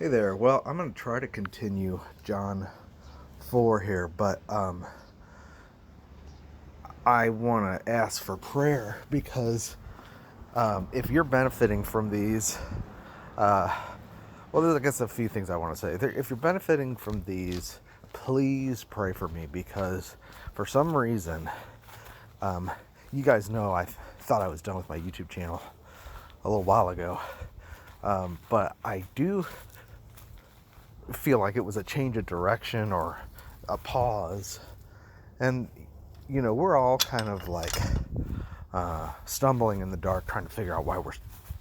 Hey there. Well, I'm going to try to continue John 4 here, but I want to ask for prayer because if you're benefiting from these, there's, I guess, a few things I want to say. If you're benefiting from these, please pray for me because for some reason, you guys know I thought I was done with my YouTube channel a little while ago, but I do feel like it was a change of direction or a pause. And, we're all kind of like stumbling in the dark trying to figure out why we're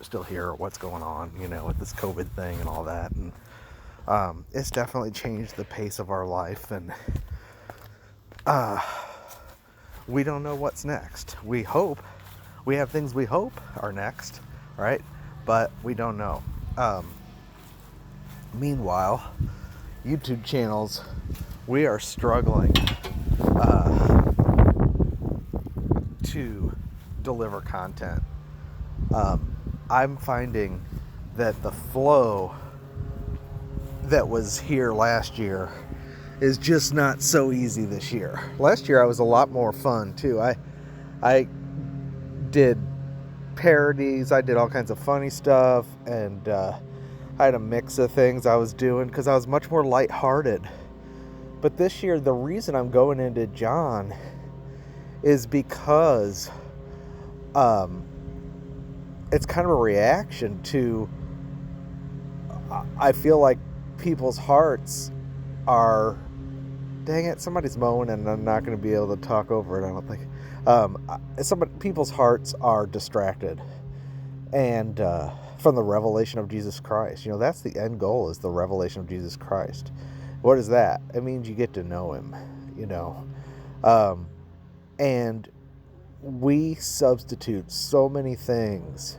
still here or what's going on, with this COVID thing and all that. And it's definitely changed the pace of our life. And we don't know what's next. We have things we hope are next, right? But we don't know. Meanwhile, YouTube channels, we are struggling to deliver content. I'm finding that the flow that was here last year is just not so easy this year. Last year I was a lot more fun too. I did parodies, I did all kinds of funny stuff, and I had a mix of things I was doing because I was much more lighthearted. But this year, the reason I'm going into John is because it's kind of a reaction to, I feel like people's hearts are, dang it, somebody's mowing and I'm not going to be able to talk over it, I don't think. People's hearts are distracted and from the revelation of Jesus Christ. That's the end goal, is the revelation of Jesus Christ. What is that? It means you get to know him, and we substitute so many things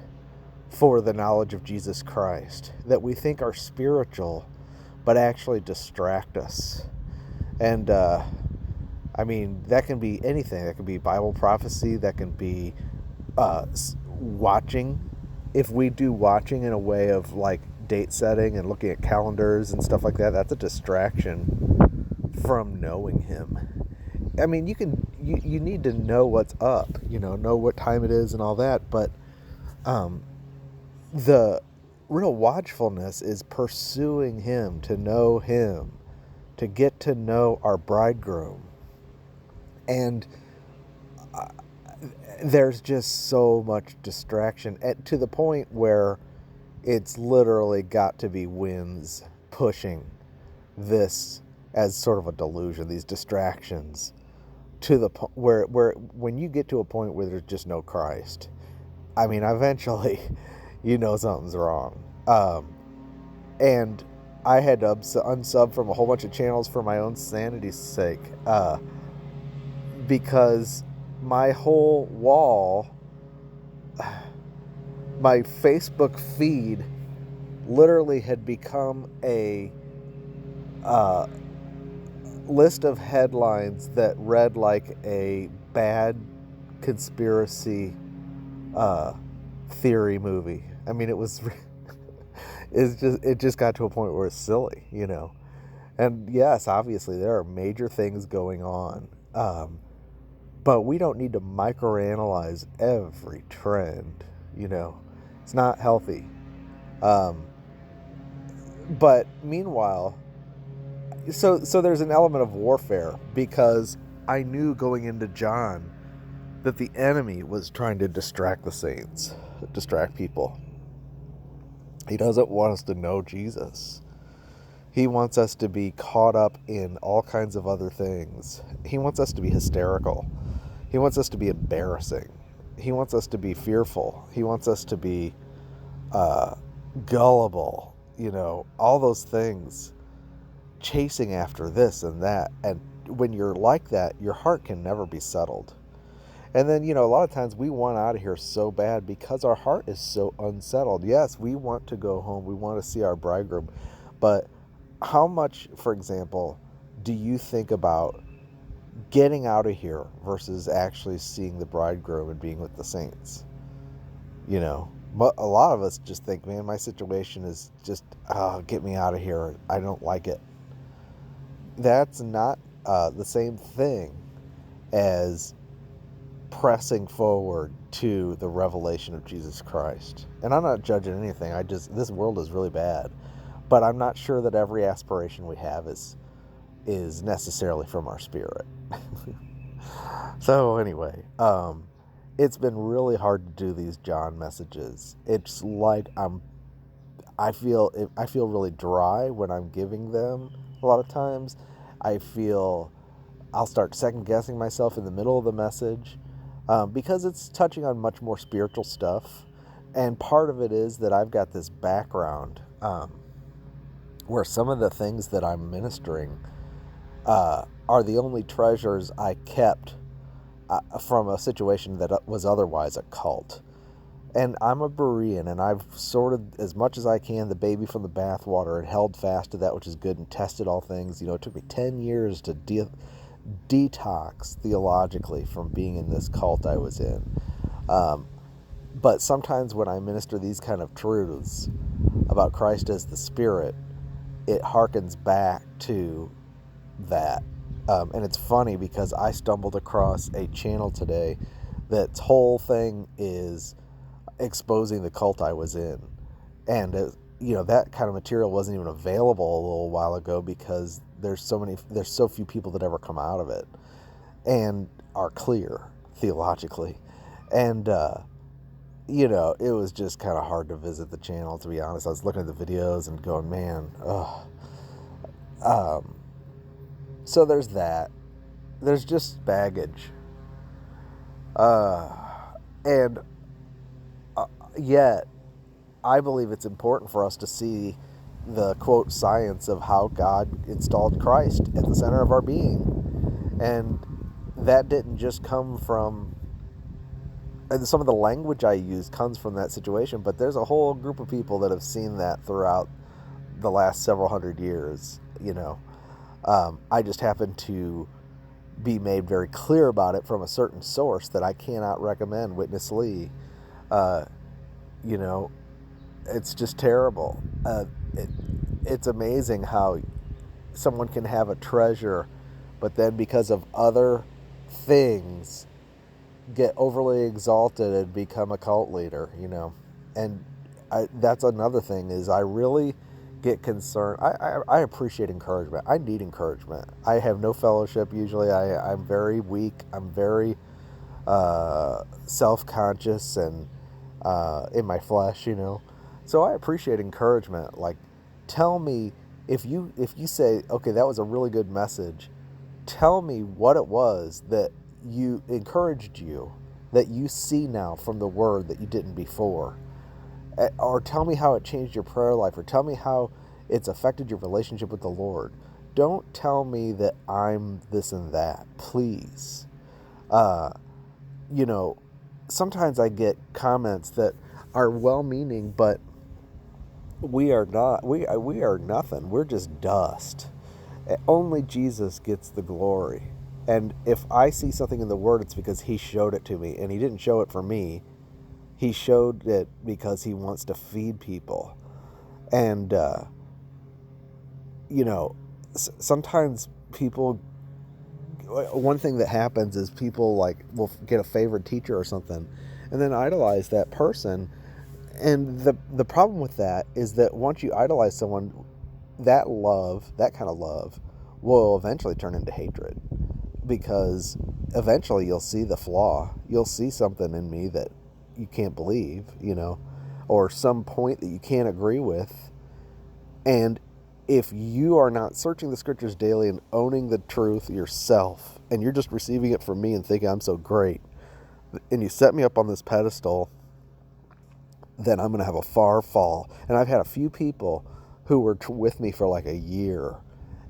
for the knowledge of Jesus Christ that we think are spiritual, but actually distract us. And, that can be anything. That can be Bible prophecy. That can be watching. If we do watching in a way of like date setting and looking at calendars and stuff like that, that's a distraction from knowing him. You need to know what's up, know what time it is and all that, but the real watchfulness is pursuing him, to know him, to get to know our bridegroom. And there's just so much distraction to the point where it's literally got to be winds pushing this as sort of a delusion, these distractions, to the point where when you get to a point where there's just no Christ, eventually something's wrong. And I had to unsub from a whole bunch of channels for my own sanity's sake, because my whole wall, my Facebook feed literally had become a list of headlines that read like a bad conspiracy theory movie. It just got to a point where it's silly, And yes, obviously there are major things going on, but we don't need to microanalyze every trend. It's not healthy. But meanwhile, so there's an element of warfare, because I knew going into John that the enemy was trying to distract the saints, distract people. He doesn't want us to know Jesus. He wants us to be caught up in all kinds of other things. He wants us to be hysterical. He wants us to be embarrassing. He wants us to be fearful. He wants us to be gullible, all those things, chasing after this and that. And when you're like that, your heart can never be settled. And then, a lot of times we want out of here so bad because our heart is so unsettled. Yes, we want to go home. We want to see our bridegroom. But how much, for example, do you think about getting out of here versus actually seeing the bridegroom and being with the saints? But a lot of us just think, man, my situation is just, get me out of here. I don't like it. That's not the same thing as pressing forward to the revelation of Jesus Christ. And I'm not judging anything. This world is really bad, but I'm not sure that every aspiration we have is necessarily from our spirit. So anyway, it's been really hard to do these John messages. It's like I feel really dry when I'm giving them. A lot of times, I feel I'll start second guessing myself in the middle of the message, because it's touching on much more spiritual stuff. And part of it is that I've got this background, where some of the things that I'm ministering are the only treasures I kept from a situation that was otherwise a cult. And I'm a Berean, and I've sorted as much as I can the baby from the bathwater and held fast to that which is good and tested all things. It took me 10 years to detox theologically from being in this cult I was in. But sometimes when I minister these kind of truths about Christ as the Spirit, it harkens back to that. And it's funny because I stumbled across a channel today that's whole thing is exposing the cult I was in. And that kind of material wasn't even available a little while ago because there's so few people that ever come out of it and are clear theologically. And it was just kind of hard to visit the channel, to be honest. I was looking at the videos and going, man, so there's that. There's just baggage. And yet, I believe it's important for us to see the, quote, science of how God installed Christ at the center of our being. And that didn't just come from, and some of the language I use comes from that situation, but there's a whole group of people that have seen that throughout the last several hundred years, I just happen to be made very clear about it from a certain source that I cannot recommend, Witness Lee. It's just terrible. It's amazing how someone can have a treasure, but then because of other things, get overly exalted and become a cult leader, And that's another thing is I really get concerned. I appreciate encouragement. I need encouragement. I have no fellowship usually. I'm very weak. I'm very self-conscious and in my flesh, So I appreciate encouragement. Like, tell me if you say, okay, that was a really good message. Tell me what it was that you encouraged you, that you see now from the word that you didn't before. Or tell me how it changed your prayer life, or tell me how it's affected your relationship with the Lord. Don't tell me that I'm this and that, please. Sometimes I get comments that are well-meaning, but we are not. We are nothing. We're just dust. Only Jesus gets the glory. And if I see something in the Word, it's because He showed it to me, and He didn't show it for me. He showed it because He wants to feed people. And, sometimes people, one thing that happens is people will get a favorite teacher or something and then idolize that person. And the problem with that is that once you idolize someone, that kind of love, will eventually turn into hatred. Because eventually you'll see the flaw. You'll see something in me that you can't believe, or some point that you can't agree with. And if you are not searching the scriptures daily and owning the truth yourself, and you're just receiving it from me and thinking I'm so great, and you set me up on this pedestal, then I'm going to have a far fall. And I've had a few people who were with me for like a year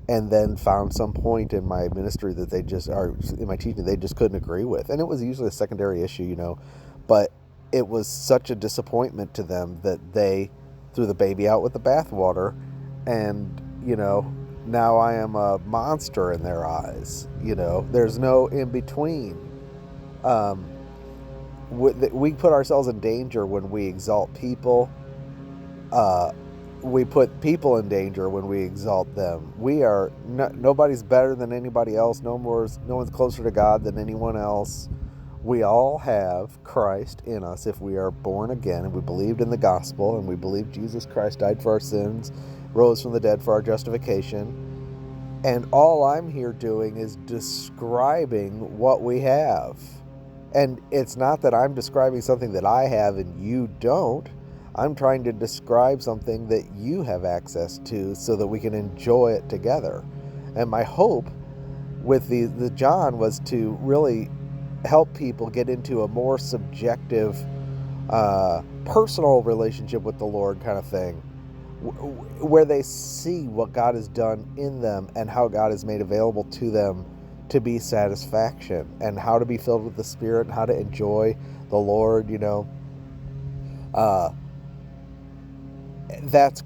and then found some point in my ministry that in my teaching, they just couldn't agree with. And it was usually a secondary issue, but it was such a disappointment to them that they threw the baby out with the bathwater. And, now I am a monster in their eyes. There's no in between. we put ourselves in danger when we exalt people. We put people in danger when we exalt them. We are nobody's better than anybody else. No one's closer to God than anyone else. We all have Christ in us if we are born again and we believed in the gospel and we believe Jesus Christ died for our sins, rose from the dead for our justification. And all I'm here doing is describing what we have. And it's not that I'm describing something that I have and you don't. I'm trying to describe something that you have access to so that we can enjoy it together. And my hope with the John was to really help people get into a more subjective, personal relationship with the Lord kind of thing, where they see what God has done in them and how God has made available to them to be satisfaction and how to be filled with the Spirit and how to enjoy the Lord, that's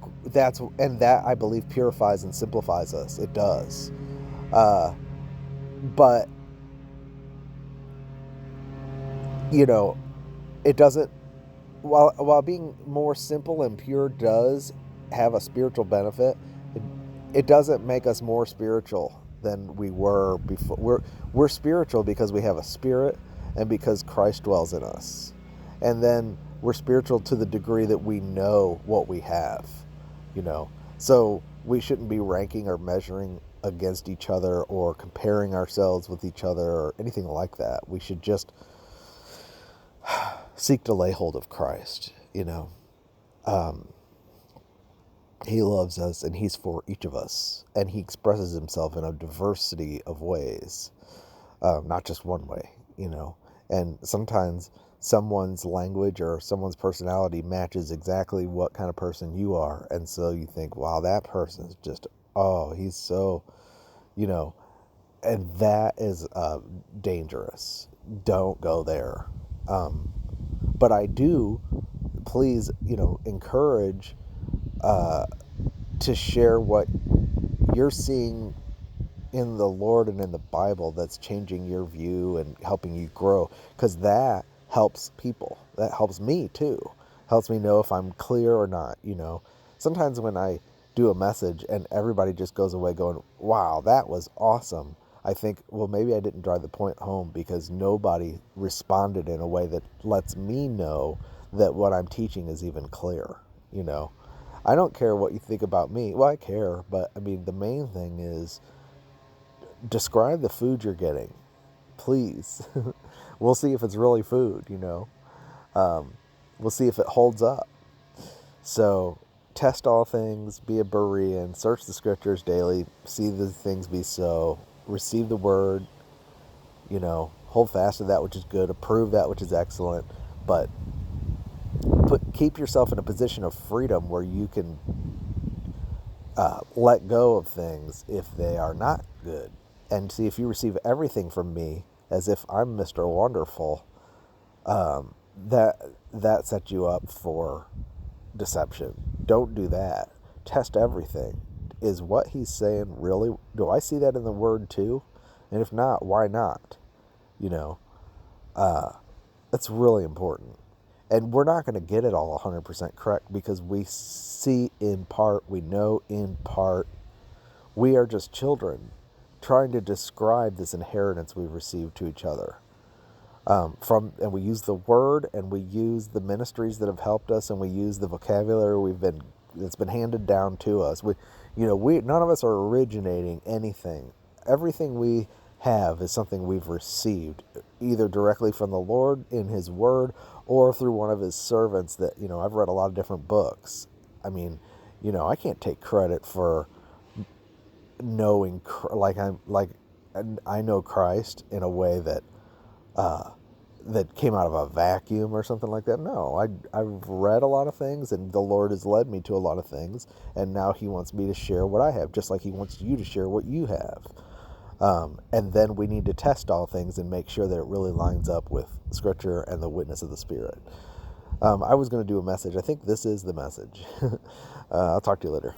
and that I believe purifies and simplifies us. It does. But it doesn't, while being more simple and pure does have a spiritual benefit, it doesn't make us more spiritual than we were before. We're spiritual because we have a spirit and because Christ dwells in us. And then we're spiritual to the degree that we know what we have, So we shouldn't be ranking or measuring against each other or comparing ourselves with each other or anything like that. We should just seek to lay hold of Christ, He loves us and He's for each of us. And He expresses Himself in a diversity of ways, not just one way, And sometimes someone's language or someone's personality matches exactly what kind of person you are. And so you think, wow, that person is just, he's so, and that is dangerous. Don't go there. But I do, please, encourage to share what you're seeing in the Lord and in the Bible that's changing your view and helping you grow, because that helps people. That helps me too. Helps me know if I'm clear or not. Sometimes when I do a message and everybody just goes away going, wow, that was awesome, I think, well, maybe I didn't drive the point home because nobody responded in a way that lets me know that what I'm teaching is even clear. I don't care what you think about me. Well, I care, but the main thing is describe the food you're getting, please. We'll see if it's really food, We'll see if it holds up. So test all things, be a Berean, search the scriptures daily, see the things be so, receive the word, hold fast to that which is good, approve that which is excellent, but keep yourself in a position of freedom where you can let go of things if they are not good. And see, if you receive everything from me as if I'm Mr. Wonderful, that sets you up for deception. Don't do that. Test everything. Is what He's saying really? Do I see that in the Word too? And if not, why not? That's really important. And we're not going to get it all 100% correct because we see in part, we know in part. We are just children trying to describe this inheritance we've received to each other. And we use the word and we use the ministries that have helped us and we use the vocabulary that's been handed down to us. We none of us are originating anything. Everything we have is something we've received either directly from the Lord in His word or through one of His servants that, I've read a lot of different books. I can't take credit for knowing, I know Christ in a way that that came out of a vacuum or something like that. No, I've read a lot of things and the Lord has led me to a lot of things, and now He wants me to share what I have, just like He wants you to share what you have. And then we need to test all things and make sure that it really lines up with Scripture and the witness of the Spirit. I was going to do a message. I think this is the message. I'll talk to you later.